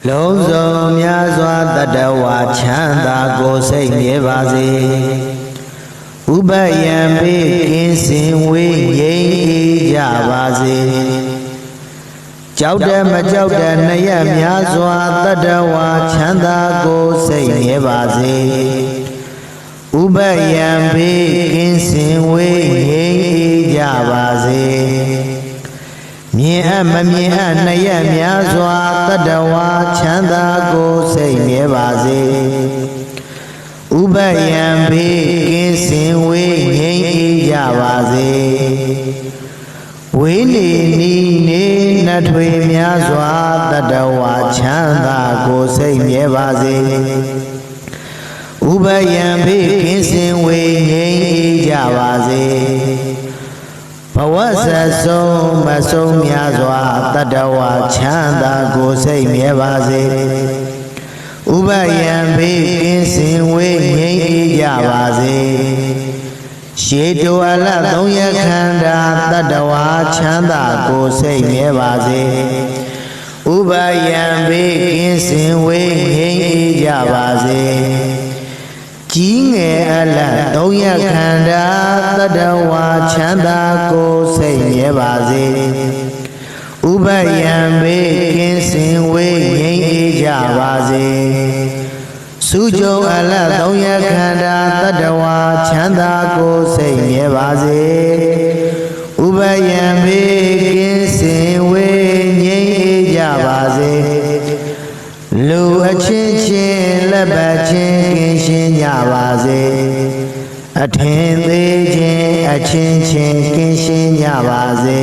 လုံးစုံများစွာတတဝါချမ်းသာကိုယ်စိတ်မြဲပါစေဥပယံပိကင်းစင်ဝေးငြိမ်းအေးကြပါစေကြောက်တယ်မကြောက်တယ်နှစ်ရက်များစွာတတဝါချမ်းသာကိုယ်စိတ်မြဲပါစေဥပယံပိကင်းစင်ဝေးငြိမ်းအေးကြပါစေမြင်အပ်မမြင်အပ်နှစ်ရက်များစွာတတဝါချမ်းသာကိုယ်စိတ်မြဲပါစေဥပယံပိကင်းစင်ဝေးငြိမ်းအေးကြပါစေဝိနေနီနေနှထွေများစွာတတဝါချမ်းသာကိုယ်စိတ်မြဲပါစေဥပယံပိကင်းစင်ဝေးငြိမ်းအေးကြပါစေဘဝဆက်ဆုံးမဆုံးများစွာတတဝါချမ်းသာကိုယ်စိတ်မြဲပါစေဥပယံပိကင်းစင်ဝေးငြိမ်းအေးကြပါစေရှေတောအလ3ရက်ခန္ဓာတတဝါချမ်းသာကိုယ်စိတ်မြဲပါစေဥပယံပိကင်းစင်ဝေးငြိမ်းအေးကြပါစေကြီးငယ်အလ3ရက်ခန္ဓာတတဝါချမ်းသာကိုယ်စိတ်မြဲပါစေဥပယံပိကင်းစင်ဝေးငြိမ်းအေးကြပါစေစုကြုံအလ3ရက်ခန္ဓာတတဝါချမ်းသာကိုယ်စိတ်မြဲပါစေဥပယံပိကင်းစင်ဝေးငြိမ်းအေးကြပါစေလူအချင်းချင်းလက်ပတ်ချင်းကင်းရှင်းကြပါစေအထင်သေးခြင်းအချင်းချင်းကင်းရှင်းကြပါစေ